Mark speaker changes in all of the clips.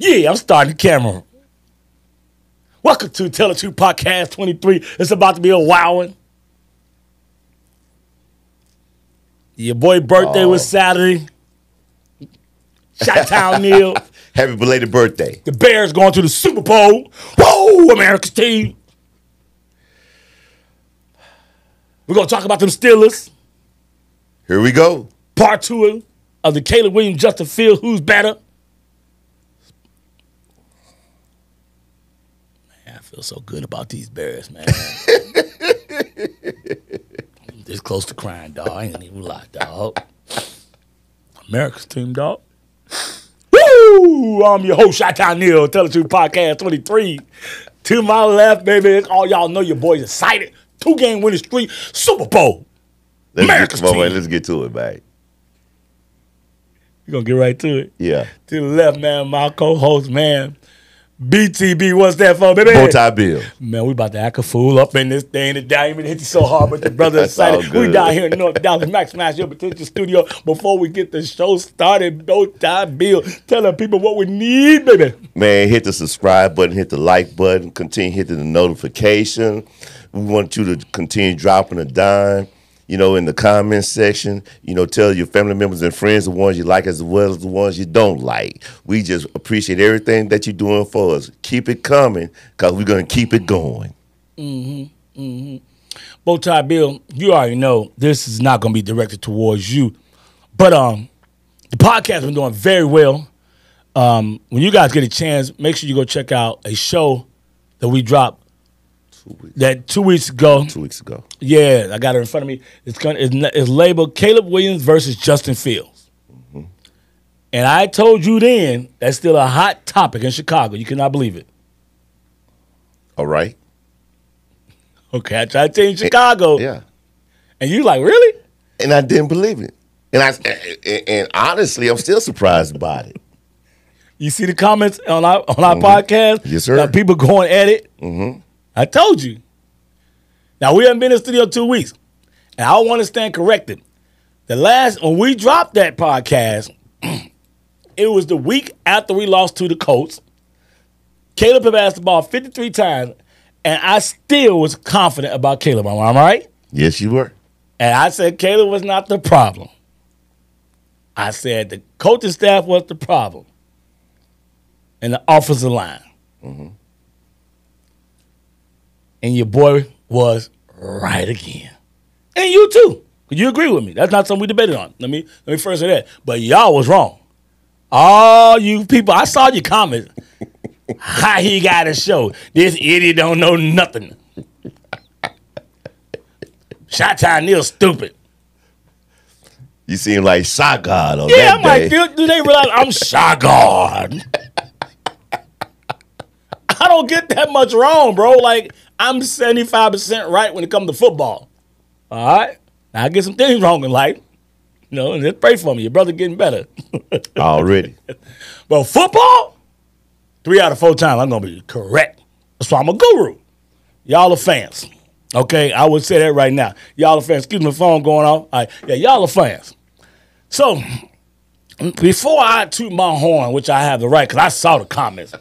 Speaker 1: Yeah, I'm starting the camera. Welcome to Tell the Truth Podcast 23. It's about to be a wowing. Your boy birthday was Saturday. Shot-town Neil.
Speaker 2: Happy belated birthday.
Speaker 1: The Bears going to the Super Bowl. Whoa, America's team. We're going to talk about them Steelers.
Speaker 2: Here we go.
Speaker 1: Part 2 of the Caleb Williams, Justin Fields, who's better? Man, I feel so good about these Bears, man. I'm this close to crying, dog. I ain't gonna even lie, dog. America's team, dog. Woo! I'm your host, Shot-Town Neil, Tell the Truth Podcast 23. To my left, baby, all y'all know your boy's excited. 2-game winning streak, Super Bowl. America's team.
Speaker 2: Let's get to it, man.
Speaker 1: You gonna get right to it?
Speaker 2: Yeah.
Speaker 1: To the left, man, my co-host, man. BTB, what's that for, baby?
Speaker 2: Bow-tie Bill.
Speaker 1: Man, we about to act a fool up in this thing today. I ain't even hit you so hard, but your brother excited. We down here in North Dallas, Maximize Your Potential Studio. Before we get the show started, Bow-tie Bill, tell the people what we need, baby.
Speaker 2: Man, hit the subscribe button, hit the like button, continue hitting the notification. We want you to continue dropping a dime, in the comments section. Tell your family members and friends the ones you like as well as the ones you don't like. We just appreciate everything that you're doing for us. Keep it coming because we're going to keep it going.
Speaker 1: Bow-tie Bill, you already know this is not going to be directed towards you. But the podcast has been doing very well. When you guys get a chance, make sure you go check out a show that we dropped 2 weeks ago.
Speaker 2: 2 weeks ago.
Speaker 1: Yeah, I got it in front of me. It's labeled Caleb Williams versus Justin Fields. Mm-hmm. And I told you then that's still a hot topic in Chicago. You cannot believe it.
Speaker 2: All right.
Speaker 1: Okay, I tried to tell you in Chicago.
Speaker 2: Yeah.
Speaker 1: And you like, really?
Speaker 2: And I didn't believe it. And honestly, I'm still surprised about it.
Speaker 1: You see the comments on our podcast?
Speaker 2: Yes, sir.
Speaker 1: Now people going at it.
Speaker 2: Mm-hmm.
Speaker 1: I told you. Now, we haven't been in the studio 2 weeks, and I want to stand corrected. When we dropped that podcast, it was the week after we lost to the Colts. Caleb had asked the ball 53 times, and I still was confident about Caleb. Am I right?
Speaker 2: Yes, you were.
Speaker 1: And I said Caleb was not the problem. I said the coaching staff was the problem, and the offensive line. Mm-hmm. And your boy was right again. And you too. Because you agree with me. That's not something we debated on. Let me first say that. But y'all was wrong. All you people, I saw your comments. How he got a show. This idiot don't know nothing. Shot-town Neil stupid.
Speaker 2: You seem like shot God on
Speaker 1: that
Speaker 2: day.
Speaker 1: I'm like, do they realize I'm shot God? I don't get that much wrong, bro. Like, I'm 75% right when it comes to football. All right? Now, I get some things wrong in life. And just pray for me. Your brother getting better.
Speaker 2: Already.
Speaker 1: But football, 3 out of 4 times, I'm going to be correct. That's why I'm a guru. Y'all are fans. Okay? I would say that right now. Y'all are fans. Excuse me, phone going off. All right. Yeah, y'all are fans. So, before I toot my horn, which I have the right, because I saw the comments.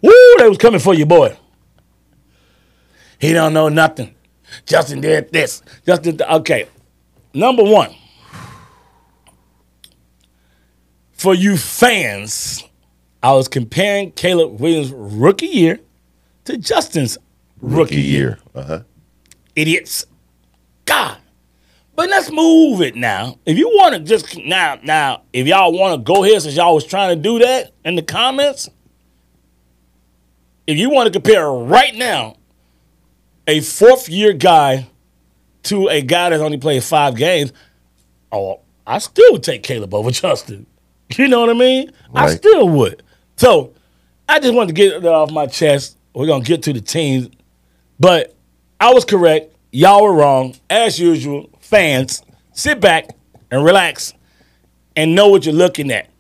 Speaker 1: Woo, they was coming for you, boy. He don't know nothing. Justin did this. Okay. Number one. For you fans, I was comparing Caleb Williams' rookie year to Justin's rookie year.
Speaker 2: Uh-huh.
Speaker 1: Idiots. God. But let's move it now. If you want to just now, if y'all want to go here since y'all was trying to do that in the comments, if you want to compare right now a fourth-year guy to a guy that's only played 5 games, I still would take Caleb over Justin. You know what I mean? Right. I still would. So I just wanted to get it off my chest. We're going to get to the teams. But I was correct. Y'all were wrong. As usual, fans, sit back and relax and know what you're looking at.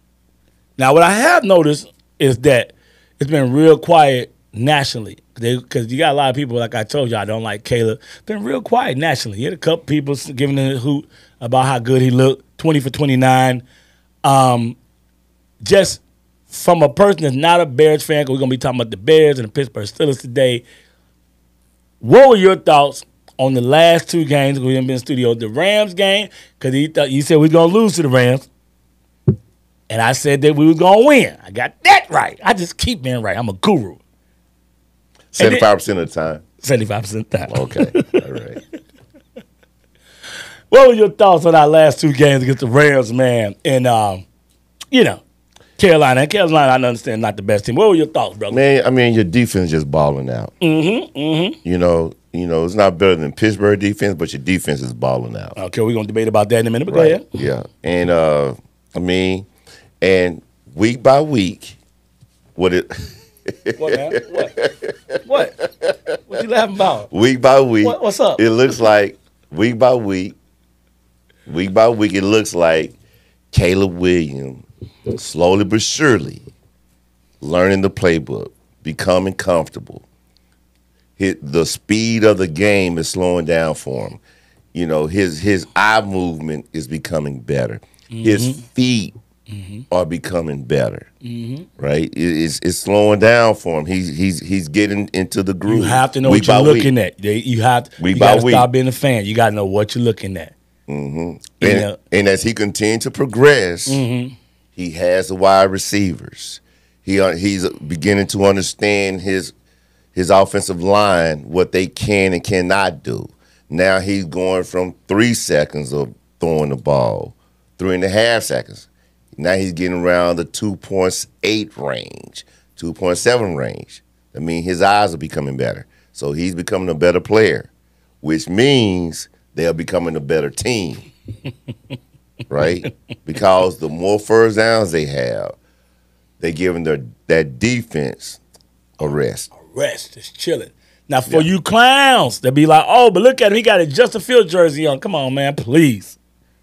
Speaker 1: Now, what I have noticed is that it's been real quiet nationally. Because you got a lot of people, like I told you, I don't like Caleb. Been real quiet nationally. You had a couple people giving him a hoot about how good he looked, 20 for 29. Just from a person that's not a Bears fan, because we're going to be talking about the Bears and the Pittsburgh Steelers today, what were your thoughts on the last two games? We haven't been in the studio. The Rams game, because you said we were going to lose to the Rams. And I said that we was going to win. I got that right. I just keep being right. I'm a guru.
Speaker 2: 75% of the time.
Speaker 1: 75% of the time.
Speaker 2: Okay. All right.
Speaker 1: What were your thoughts on our last two games against the Rams, man? And, Carolina. Carolina, I understand, not the best team. What were your thoughts, brother?
Speaker 2: Man, I mean, your defense just balling out. You know, it's not better than Pittsburgh defense, but your defense is balling out.
Speaker 1: Okay, we're going to debate about that in a minute, but go ahead.
Speaker 2: Yeah. And, and week by week, what, man?
Speaker 1: What you laughing about?
Speaker 2: Week by week.
Speaker 1: What's up?
Speaker 2: It looks like, week by week, it looks like Caleb Williams, slowly but surely, learning the playbook, becoming comfortable. The speed of the game is slowing down for him. You know, his eye movement is becoming better. His feet are becoming better. Right? It's slowing down for him. He's getting into the groove.
Speaker 1: You have to know what you're looking at. You got to stop being a fan. You got to know what you're looking at.
Speaker 2: And as he continues to progress, he has the wide receivers. He's beginning to understand his offensive line, what they can and cannot do. Now he's going from 3 seconds of throwing the ball, 3.5 seconds. Now he's getting around the 2.8 range, 2.7 range. I mean, his eyes are becoming better. So he's becoming a better player, which means they're becoming a better team, right? Because the more first downs they have, they're giving that defense a rest.
Speaker 1: A rest. It's chilling. Now, for you clowns that be like, oh, but look at him. He got a Justin Fields jersey on. Come on, man, please.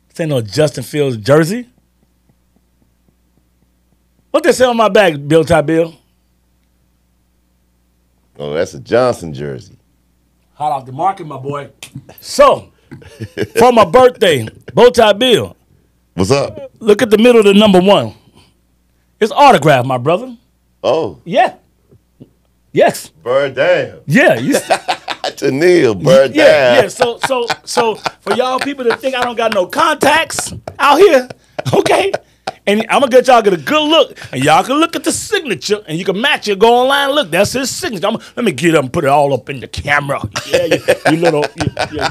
Speaker 1: This ain't no Justin Fields jersey. What they say on my back, Bill Ty Bill?
Speaker 2: Oh, that's a Johnson jersey.
Speaker 1: Hot off the market, my boy. So, for my birthday, Bow Tie Bill.
Speaker 2: What's up?
Speaker 1: Look at the middle of the number 1. It's autographed, my brother.
Speaker 2: Oh.
Speaker 1: Yeah. Yes.
Speaker 2: Bird down.
Speaker 1: Yeah.
Speaker 2: To Neil, bird down.
Speaker 1: Yeah. So for y'all people that think I don't got no contacts out here, okay? And I'm going to get a good look. And y'all can look at the signature, and you can match it. Go online and look. That's his signature. Let me get up and put it all up in the camera. Yeah, you little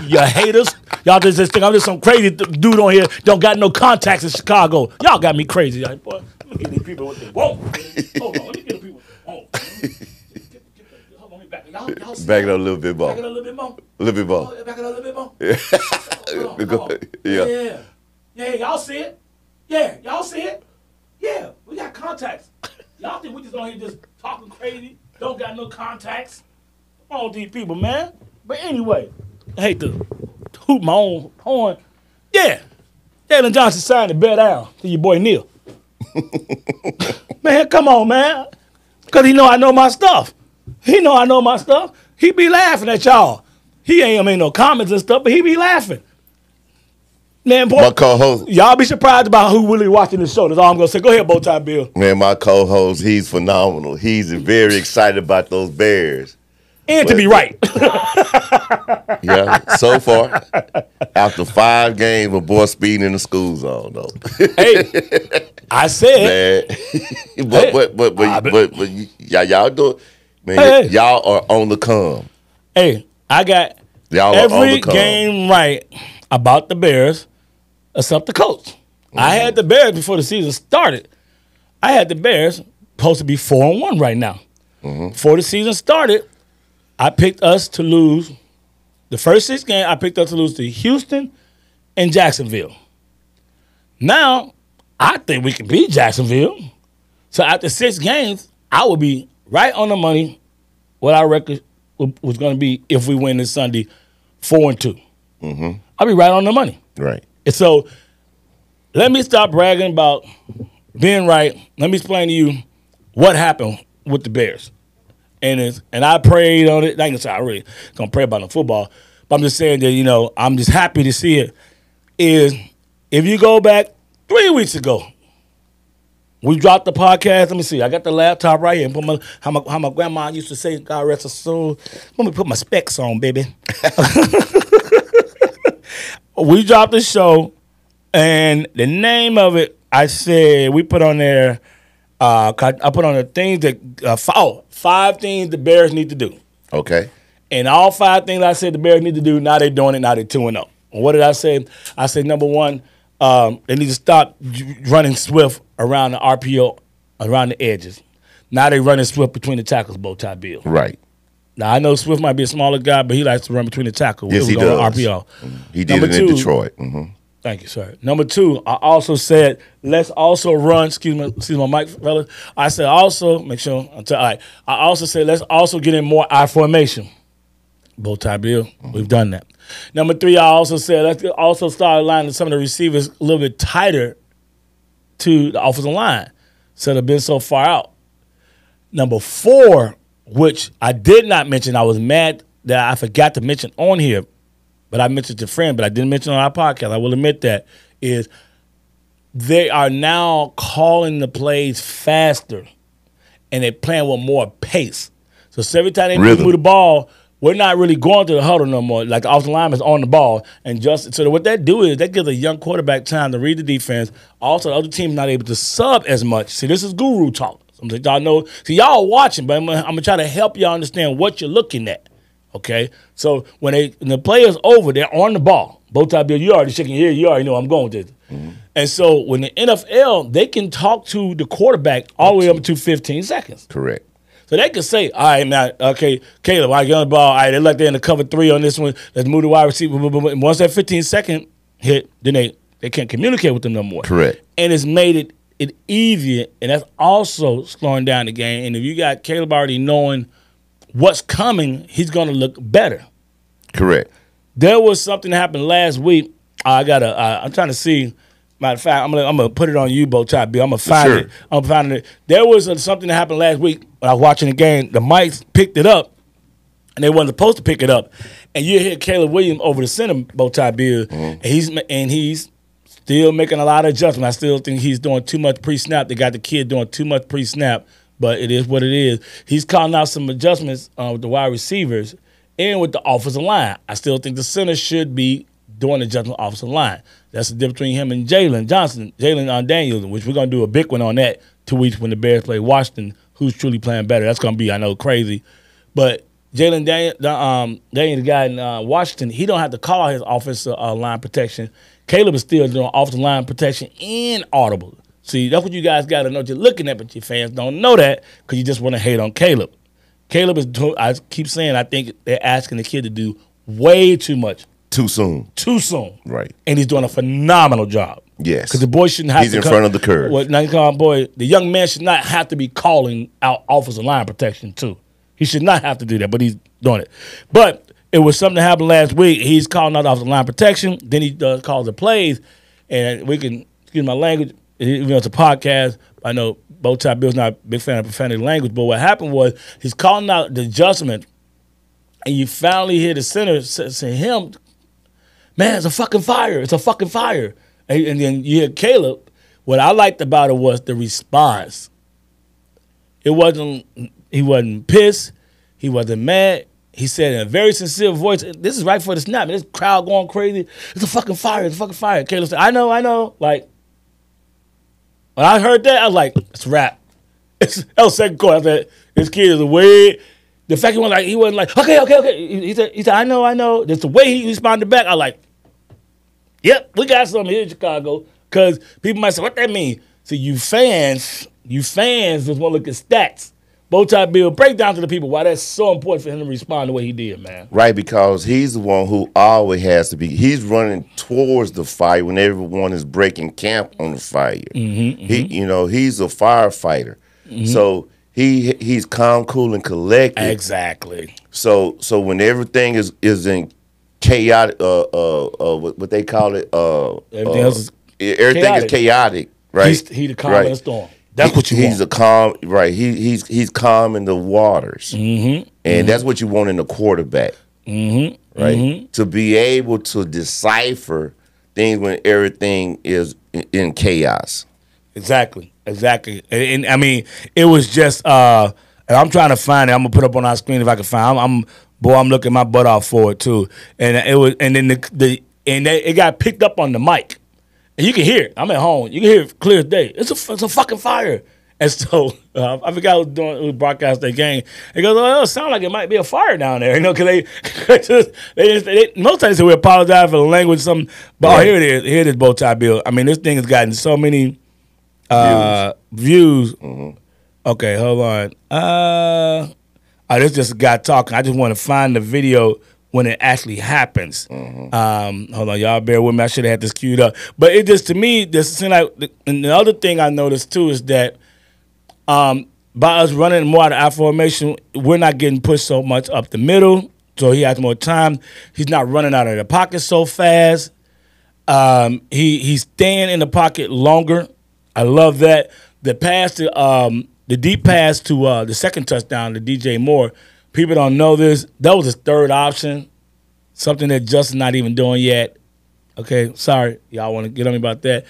Speaker 1: you haters. Y'all just think I'm just some crazy dude on here don't got no contacts in Chicago. Y'all got me crazy. Like, boy, let me get these people what they want. Hold on. Let me get the people what they want. Hold on. Let me back it up.
Speaker 2: Back it up a little bit more.
Speaker 1: Back it up a little bit more.
Speaker 2: A little bit more.
Speaker 1: Back it up a little bit more. Hold on. Yeah, y'all see it? Yeah, y'all see it? Yeah, we got contacts. Y'all think we just on here just talking crazy, don't got no contacts? Come on, these people, man. But anyway, I hate to hoot my own horn. Yeah, Jalen Johnson signed to bet down to your boy Neil. Man, come on, man. Because he know I know my stuff. He know I know my stuff. He be laughing at y'all. He ain't made no comments and stuff, but he be laughing. Man, boy,
Speaker 2: my co-host.
Speaker 1: Y'all be surprised about who really watching the show. That's all I'm going to say. Go ahead, Bow Tie Bill.
Speaker 2: Man, my co-host, he's phenomenal. He's very excited about those Bears.
Speaker 1: And to be right.
Speaker 2: Yeah, so far, after 5 games, my boy speeding in the school zone, though.
Speaker 1: Hey, I said.
Speaker 2: Man, but y'all do, man, y'all are on the come.
Speaker 1: Hey, I got
Speaker 2: y'all
Speaker 1: every game right about the Bears. Except the coach. I had the Bears before the season started. I had the Bears supposed to be 4-1 right now. Before the season started, I picked us to lose. The first 6 games, I picked us to lose to Houston and Jacksonville. Now, I think we can beat Jacksonville. So after 6 games, I will be right on the money what our record was going to be if we win this Sunday, 4-2. I'll be right on the money.
Speaker 2: Right.
Speaker 1: And so let me stop bragging about being right. Let me explain to you what happened with the Bears. And I prayed on it. I ain't gonna say I really gonna pray about no football, but I'm just saying that, I'm just happy to see it. Is if you go back 3 weeks ago, We dropped the podcast. Let me see. I got the laptop right here. Put how my grandma used to say, God rest her soul. Let me put my specs on, baby. We dropped the show, and the name of it, I said, we put on there, I put on the things that, 5 things the Bears need to do.
Speaker 2: Okay.
Speaker 1: And all 5 things I said the Bears need to do, now they're doing it, now they're 2-0. What did I say? I said, number 1, they need to stop running swift around the RPO, around the edges. Now they running swift between the tackles, bow tie Bill.
Speaker 2: Right.
Speaker 1: Now, I know Swift might be a smaller guy, but he likes to run between the tackles.
Speaker 2: Yes, he does.
Speaker 1: RPO.
Speaker 2: He did it in Detroit.
Speaker 1: Thank you, sir. Number 2, I also said, let's also run, excuse my mic, fellas. I said also, make sure, all right. I also said, let's also get in more I formation. Bow tie Bill, we've done that. Number 3, I also said, let's also start aligning some of the receivers a little bit tighter to the offensive line instead of being so far out. Number 4, which I did not mention, I was mad that I forgot to mention on here, but I mentioned to friend, but I didn't mention on our podcast. I will admit that, is they are now calling the plays faster, and they're playing with more pace. So every time they move the ball, we're not really going to the huddle no more. Like the offensive lineman's on the ball. And so what that do is that gives a young quarterback time to read the defense. Also, the other team's not able to sub as much. See, this is guru talk. Y'all know. See, y'all watching, but I'm gonna try to help y'all understand what you're looking at. Okay? So when the player's over, they're on the ball. Bow tie Bill, you already shaking your head. You already know I'm going with this. And so when the NFL, they can talk to the quarterback all the way up to 15 seconds.
Speaker 2: Correct.
Speaker 1: So they can say, all right, now, okay, Caleb, I get on the ball. All right, they like they're in the cover 3 on this one. Let's move the wide receiver. And once that 15-second hit, then they can't communicate with them no more.
Speaker 2: Correct.
Speaker 1: And it's made it easier, and that's also slowing down the game. And if you got Caleb already knowing what's coming, he's going to look better.
Speaker 2: Correct.
Speaker 1: There was something that happened last week. I'm trying to see. Matter of fact, I'm gonna put it on you, Bow Tie Bill. I'm gonna find it. I'm finding it. There was something that happened last week when I was watching the game. The mics picked it up, and they wasn't supposed to pick it up. And you hear Caleb Williams over the center, Bow Tie Bill, and he's still making a lot of adjustments. I still think he's doing too much pre-snap. They got the kid doing too much pre-snap, but it is what it is. He's calling out some adjustments with the wide receivers and with the offensive line. I still think the center should be doing the adjustment offensive line. That's the difference between him and Jalen Daniels, which we're going to do a big one on that 2 weeks when the Bears play Washington, who's truly playing better. That's going to be, I know, crazy. But Jalen Daniels, the guy in Washington, he don't have to call his offensive line protection. Caleb is still doing offensive line protection and audible. See, that's what you guys got to know. You're looking at, but your fans don't know that because you just want to hate on Caleb. Caleb is doing, I keep saying, I think they're asking the kid to do way too much.
Speaker 2: Too soon.
Speaker 1: Right. And he's doing a phenomenal job.
Speaker 2: Yes.
Speaker 1: Because the boy shouldn't have
Speaker 2: to He's in front of the curve.
Speaker 1: Well, the young man should not have to be calling out offensive line protection, too. He should not have to do that, but he's doing it. But it was something that happened last week. He's calling out offensive line protection. Then he calls the plays. And we can, excuse my language, even though it's a podcast, I know Bow Tie Bill's not a big fan of profanity language, but what happened was he's calling out the adjustment, and you finally hear the center say him, man, it's a fucking fire. It's a fucking fire. And then you hear Caleb. What I liked about it was the response. He wasn't pissed. He wasn't mad. He said in a very sincere voice, this is right for the snap. This crowd going crazy. It's a fucking fire. It's a fucking fire. Caleb said, I know. Like, when I heard that, I was like, it's a wrap. That was second quarter. I said, this kid is way. The fact he wasn't like, okay. He said, I know. Just the way he responded back, I was like, yep, we got something here in Chicago. Because people might say, what that mean? See, you fans just want to look at stats. Bow Tie Bill, break down to the people why that's so important for him to respond the way he did, man.
Speaker 2: Right, because he's the one who always has to be. He's running towards the fire when everyone is breaking camp on the fire. He's a firefighter. So he's calm, cool, and collected.
Speaker 1: Exactly.
Speaker 2: So when everything is in chaotic, what they call it, everything is chaotic, right?
Speaker 1: He's the calm in the storm. That's what you want.
Speaker 2: He's a calm, right? He's calm in the waters, and that's what you want in a quarterback, right? To be able to decipher things when everything is in chaos.
Speaker 1: Exactly. And I mean, it was just. And I'm trying to find it. I'm gonna put up on our screen if I can find. I'm looking my butt off for it too. And it was, and then it got picked up on the mic, and you can hear it. I'm at home. You can hear it clear as day. It's a fucking fire. And so I forgot who broadcast that game. It goes, oh, it sounds like it might be a fire down there, because they most times we apologize for the language, something. But here it is. Here it is, Bow Tie Bill. I mean, this thing has gotten so many views. Mm-hmm. Okay, hold on. This just a guy talking. I just want to find the video when it actually happens. Mm-hmm. Hold on, y'all bear with me. I should have had this queued up. But it just, to me, this seems like, and the other thing I noticed too is that by us running more out of our formation, we're not getting pushed so much up the middle, so he has more time. He's not running out of the pocket so fast. He's staying in the pocket longer. I love that. The deep pass to the second touchdown to DJ Moore, people don't know this. That was his third option, something that Justin's not even doing yet. Okay, sorry. Y'all want to get on me about that.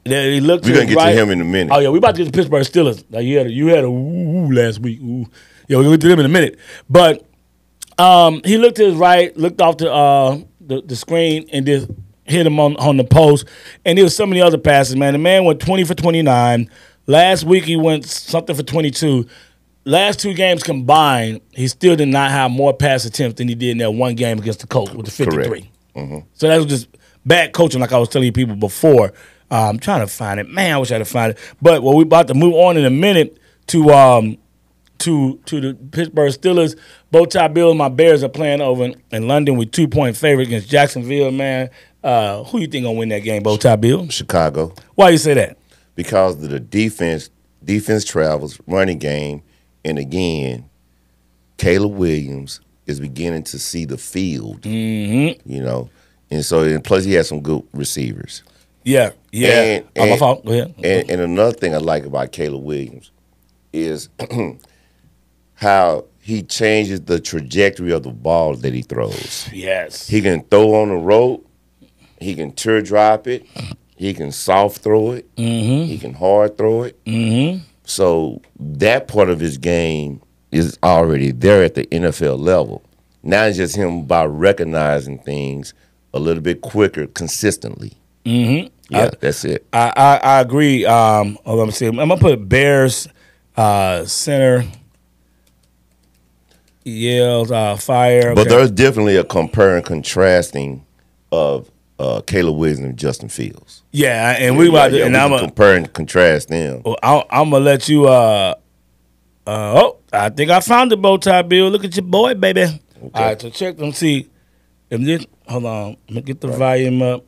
Speaker 1: He looked.
Speaker 2: We're going to get to him in a minute.
Speaker 1: Oh, yeah, we're about to get to Pittsburgh Steelers. Like you had a woo last week. Ooh. Yeah, we're going to get to them in a minute. But he looked to his right, looked off the screen, and just hit him on the post. And there was so many other passes, man. The man went 20 for 29. Last week he went something for 22. Last two games combined, he still did not have more pass attempts than he did in that one game against the Colts with the 53. Mm-hmm. So that was just bad coaching, like I was telling you people before. I'm trying to find it. Man, I wish I could find it. But we're about to move on in a minute to the Pittsburgh Steelers. Bow Tie Bill and my Bears are playing over in London with 2-point favorite against Jacksonville, man. Who you think gonna win that game, Bow Tie Bill?
Speaker 2: Chicago.
Speaker 1: Why you say that?
Speaker 2: Because of the defense travels, running game, and again, Caleb Williams is beginning to see the field. Mm-hmm. And plus he has some good receivers.
Speaker 1: Yeah. My fault. Go ahead.
Speaker 2: And another thing I like about Caleb Williams is how he changes the trajectory of the ball that he throws.
Speaker 1: Yes.
Speaker 2: He can throw on the rope. He can teardrop it. He can soft throw it. Mm-hmm. He can hard throw it. Mm-hmm. So that part of his game is already there at the NFL level. Now it's just him by recognizing things a little bit quicker, consistently. Mm-hmm. Yeah, that's it.
Speaker 1: I agree. Hold on, let me see. I'm gonna put Bears center. Yells fire. Okay.
Speaker 2: But there's definitely a compare and contrasting of Caleb Williams and Justin Fields.
Speaker 1: Yeah, and we about to, and I'm gonna
Speaker 2: compare and contrast them.
Speaker 1: Well, I'm gonna let you. I think I found the Bow Tie Bill. Look at your boy, baby. Okay. All right, so check them. See, if this. Hold on, let me get the volume up.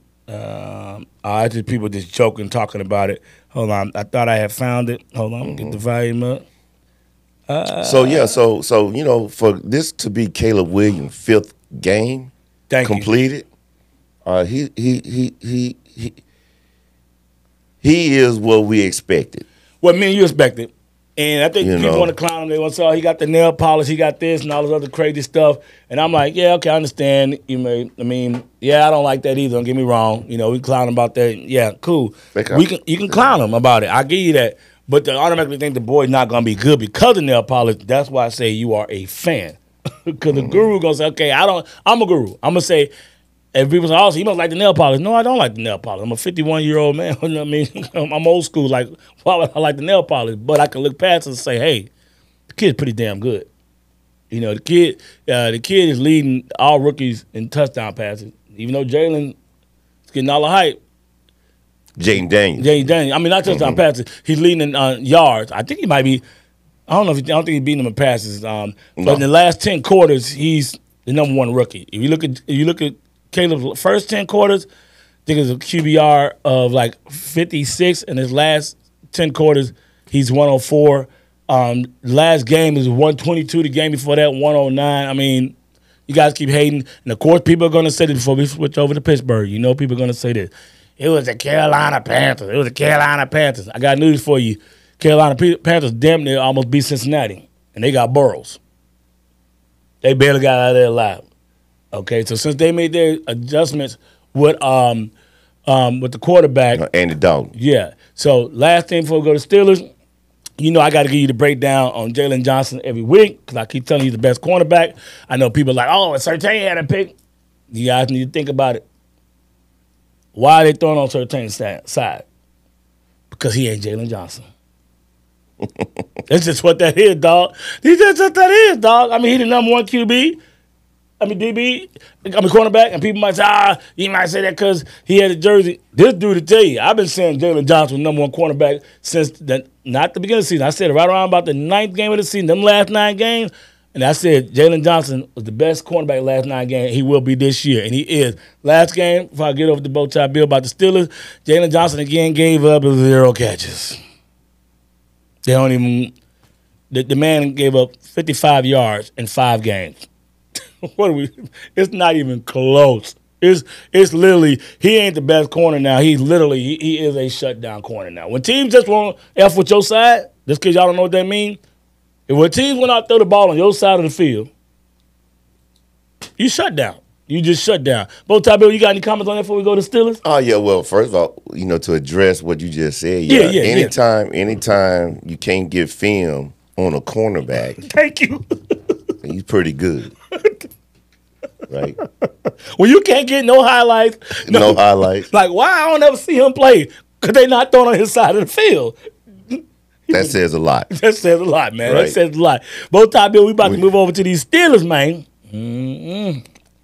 Speaker 1: I just people just joking, talking about it. Hold on, I thought I had found it. Hold on, get the volume up.
Speaker 2: So for this to be Caleb Williams' fifth game completed, he is what we expected.
Speaker 1: What me and you expected. And I think people want to clown him. They want to say, oh, he got the nail polish, he got this and all this other crazy stuff. And I'm like, yeah, okay, I understand. I don't like that either. Don't get me wrong. We clown him about that. Yeah, cool. You can clown him about it. I give you that. But to automatically think the boy's not going to be good because of nail polish, that's why I say you are a fan. Because the guru going to say, okay, I'm a guru. I'm going to say, if people say, oh, so he must like the nail polish. No, I don't like the nail polish. I'm a 51-year-old man. You know what I mean? I'm old school. Like, why would I like the nail polish? But I can look past it and say, hey, the kid's pretty damn good. The kid is leading all rookies in touchdown passes. Even though Jalen is getting all the hype.
Speaker 2: Jaden Daniels.
Speaker 1: I mean, not touchdown passes. He's leading in yards. I think he might be. I don't think he's beating them in passes. But in the last 10 quarters, he's the number one rookie. If you look at Caleb's first 10 quarters, I think it's a QBR of like 56. In his last 10 quarters, he's 104. Last game is 122. The game before that, 109. I mean, you guys keep hating. And, of course, people are going to say this before we switch over to Pittsburgh. People are going to say this. It was the Carolina Panthers. I got news for you. Carolina Panthers damn near almost beat Cincinnati, and they got Burrows. They barely got out of there alive. Okay, so since they made their adjustments with the quarterback,
Speaker 2: Andy Dalton.
Speaker 1: Yeah. So last thing before we go to Steelers, you know I got to give you the breakdown on Jalen Johnson every week because I keep telling you he's the best cornerback. I know people are like, oh, Surtain had a pick. You guys need to think about it. Why are they throwing on Surtain's side? Because he ain't Jalen Johnson. That's just what that is, dog. That's just what that is, dog. I mean, he the number one QB. Cornerback, and people might say, you might say that because he had a jersey. This dude to tell you, I've been saying Jalen Johnson was number one cornerback since not the beginning of the season. I said it right around about the 9th game of the season, them last 9 games, and I said Jalen Johnson was the best cornerback last 9 games. He will be this year, and he is. Last game, before I get over the bow tie bill about the Steelers, Jalen Johnson again gave up 0 catches. They don't even. The man gave up 55 yards in 5 games. What are we? It's not even close. It's literally he ain't the best corner now. He's literally he is a shutdown corner now. When teams just want to F with your side, just because y'all don't know what that means, when teams want to throw the ball on your side of the field, you shut down. You just shut down. Bo Bill, you got any comments on that before we go to Steelers?
Speaker 2: Oh yeah, well, first of all, to address what you just said, anytime you can't get film on a cornerback,
Speaker 1: thank you.
Speaker 2: He's pretty good. Right?
Speaker 1: When you can't get no highlights.
Speaker 2: No highlights.
Speaker 1: Like, why I don't ever see him play? Because they not throwing on his side of the field.
Speaker 2: That says a lot.
Speaker 1: That says a lot, man.
Speaker 2: Right.
Speaker 1: That says a lot. Bo Bill, we about to move over to these Steelers, man. Mm-hmm.